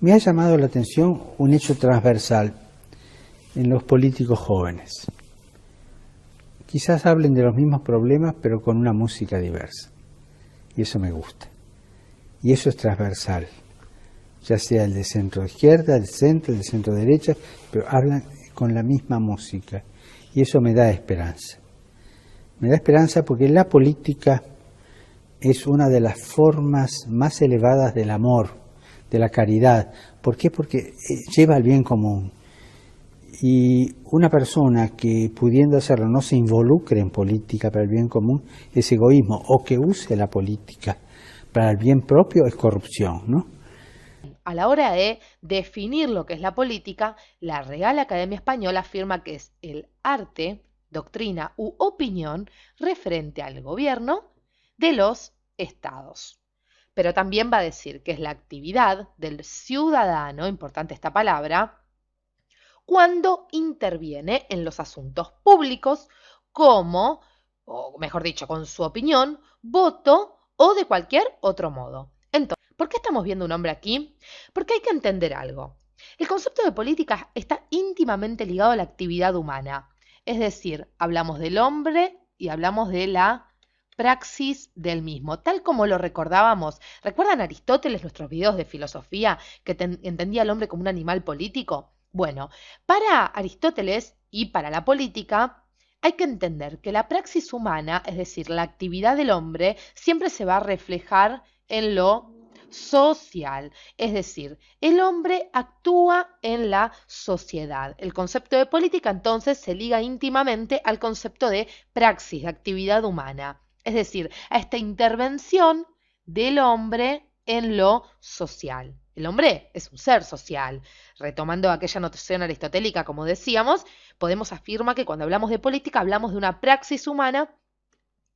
Me ha llamado la atención un hecho transversal en los políticos jóvenes. Quizás hablen de los mismos problemas, pero con una música diversa. Y eso me gusta. Y eso es transversal. Ya sea el de centro izquierda, el de centro derecha, pero hablan con la misma música. Y eso me da esperanza. Me da esperanza porque la política es una de las formas más elevadas del amor, de la caridad. ¿Por qué? Porque lleva al bien común. Y una persona que pudiendo hacerlo no se involucre en política para el bien común es egoísmo, o que use la política para el bien propio es corrupción, ¿no? A la hora de definir lo que es la política, la Real Academia Española afirma que es el arte, doctrina u opinión referente al gobierno de los estados. Pero también va a decir que es la actividad del ciudadano, importante esta palabra, cuando interviene en los asuntos públicos como, o mejor dicho, con su opinión, voto o de cualquier otro modo. Entonces, ¿por qué estamos viendo un hombre aquí? Porque hay que entender algo. El concepto de política está íntimamente ligado a la actividad humana. Es decir, hablamos del hombre y hablamos de la praxis del mismo, tal como lo recordábamos. ¿Recuerdan Aristóteles, nuestros videos de filosofía, que entendía al hombre como un animal político? Bueno, para Aristóteles y para la política hay que entender que la praxis humana, es decir, la actividad del hombre, siempre se va a reflejar en lo social, es decir, el hombre actúa en la sociedad. El concepto de política entonces se liga íntimamente al concepto de praxis, de actividad humana, es decir, a esta intervención del hombre en lo social. El hombre es un ser social. Retomando aquella notación aristotélica, como decíamos, podemos afirmar que cuando hablamos de política hablamos de una praxis humana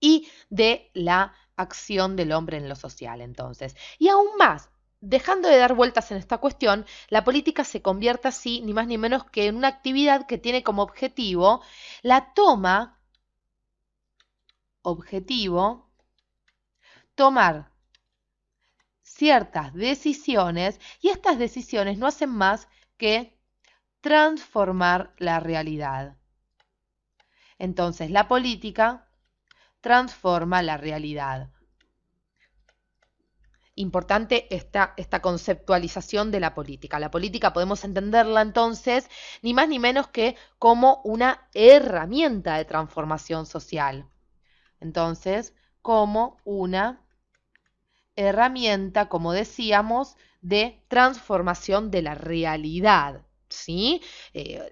y de la acción del hombre en lo social, entonces. Y aún más, dejando de dar vueltas en esta cuestión, la política se convierte así, ni más ni menos que en una actividad que tiene como objetivo la toma, tomar ciertas decisiones, y estas decisiones no hacen más que transformar la realidad. Entonces, la política transforma la realidad. Importante esta conceptualización de la política. La política podemos entenderla entonces ni más ni menos que como una herramienta de transformación social. Entonces, como una herramienta, como decíamos, de transformación de la realidad. ¿Sí?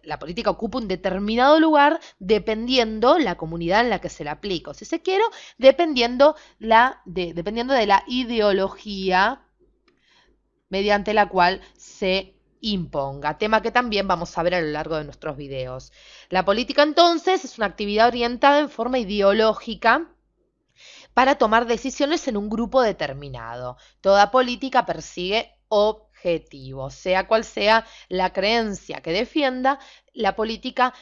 La política ocupa un determinado lugar dependiendo la comunidad en la que se la aplica, o si se quiere, dependiendo de la ideología mediante la cual se imponga, tema que también vamos a ver a lo largo de nuestros videos. La política entonces es una actividad orientada en forma ideológica para tomar decisiones en un grupo determinado. Toda política persigue objetivos, sea cual sea la creencia que defienda, la política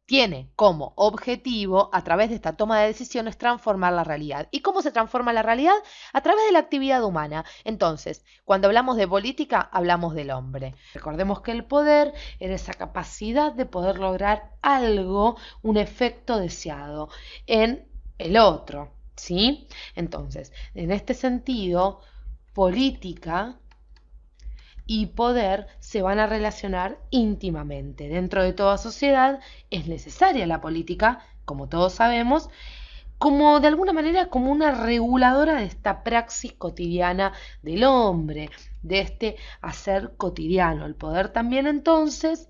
tiene como objetivo, a través de esta toma de decisiones, transformar la realidad. ¿Y cómo se transforma la realidad? A través de la actividad humana. Entonces, cuando hablamos de política, hablamos del hombre. Recordemos que el poder era esa capacidad de poder lograr algo, un efecto deseado en el otro. ¿Sí? Entonces, en este sentido, política y poder se van a relacionar íntimamente. Dentro de toda sociedad es necesaria la política, como todos sabemos, como de alguna manera como una reguladora de esta praxis cotidiana del hombre, de este hacer cotidiano. El poder también entonces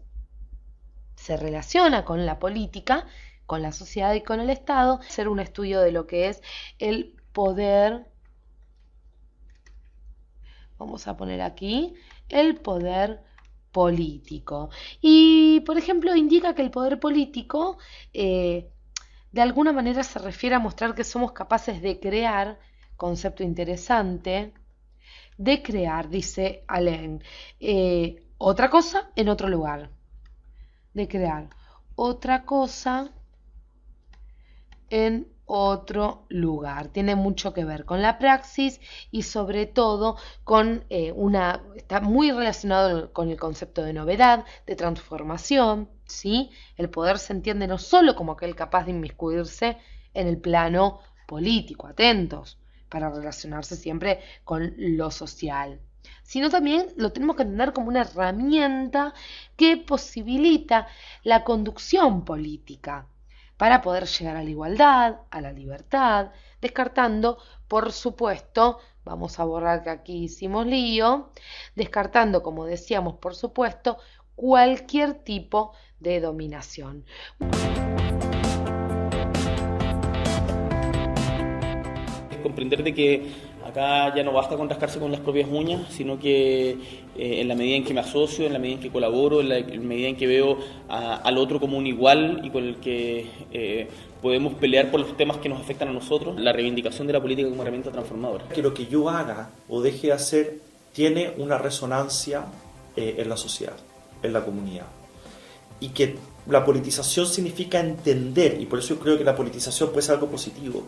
se relaciona con la política, con la sociedad y con el Estado, hacer un estudio de lo que es el poder, vamos a poner aquí, el poder político. Y, por ejemplo, indica que el poder político de alguna manera se refiere a mostrar que somos capaces de crear, concepto interesante, de crear, dice Alain, otra cosa en otro lugar, de crear otra cosa en otro lugar. Tiene mucho que ver con la praxis y sobre todo con está muy relacionado con el concepto de novedad, de transformación, ¿sí? El poder se entiende no solo como aquel capaz de inmiscuirse en el plano político, atentos, para relacionarse siempre con lo social, sino también lo tenemos que entender como una herramienta que posibilita la conducción política para poder llegar a la igualdad, a la libertad, descartando, por supuesto, vamos a borrar que aquí hicimos lío, descartando, como decíamos, por supuesto, cualquier tipo de dominación. Comprender de que acá ya no basta con rascarse con las propias uñas, sino que en la medida en que me asocio, en la medida en que colaboro, en la medida en que veo al otro como un igual y con el que podemos pelear por los temas que nos afectan a nosotros, la reivindicación de la política como herramienta transformadora. Que lo que yo haga o deje de hacer tiene una resonancia en la sociedad, en la comunidad. Y que la politización significa entender, y por eso yo creo que la politización puede ser algo positivo,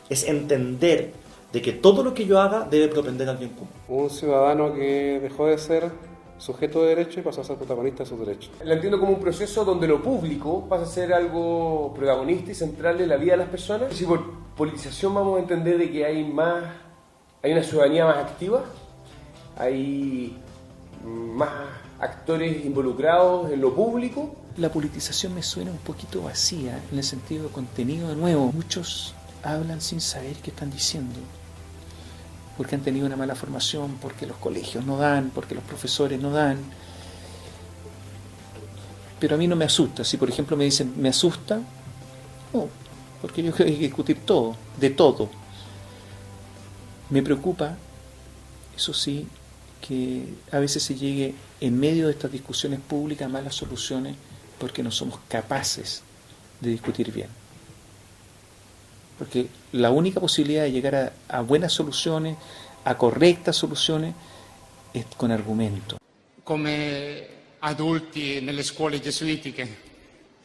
es entender de que todo lo que yo haga debe propender al bien común. Un ciudadano que dejó de ser sujeto de derecho y pasó a ser protagonista de sus derechos. La entiendo como un proceso donde lo público pasa a ser algo protagonista y central en la vida de las personas. Si por politización vamos a entender de que hay una ciudadanía más activa, hay más actores involucrados en lo público. La politización me suena un poquito vacía en el sentido de contenido. De nuevo, muchos hablan sin saber qué están diciendo, porque han tenido una mala formación, porque los colegios no dan, porque los profesores no dan. Pero a mí no me asusta. Si por ejemplo me dicen, ¿me asusta? No, porque yo creo que hay que discutir todo, de todo. Me preocupa, eso sí, que a veces se llegue en medio de estas discusiones públicas a malas soluciones porque no somos capaces de discutir bien. Porque la única posibilidad de llegar a buenas soluciones, a correctas soluciones, è con argomento. Come adulti nelle scuole gesuitiche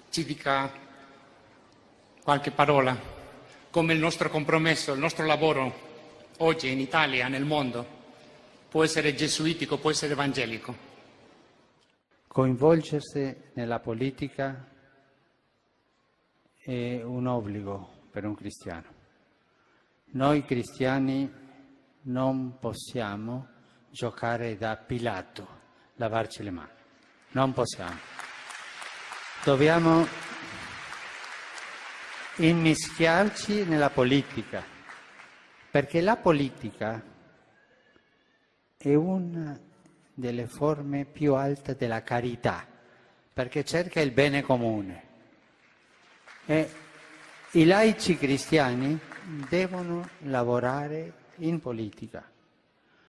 ci dica qualche parola, come il nostro compromesso, il nostro lavoro oggi in Italia, nel mondo, può essere gesuitico, può essere evangelico. Coinvolgersi nella politica è un obbligo per un cristiano. Noi cristiani non possiamo giocare da Pilato, lavarci le mani. Non possiamo. Dobbiamo immischiarci nella politica, perché la politica è una delle forme più alte della carità, perché cerca il bene comune. E i laici cristiani devono lavorare in politica.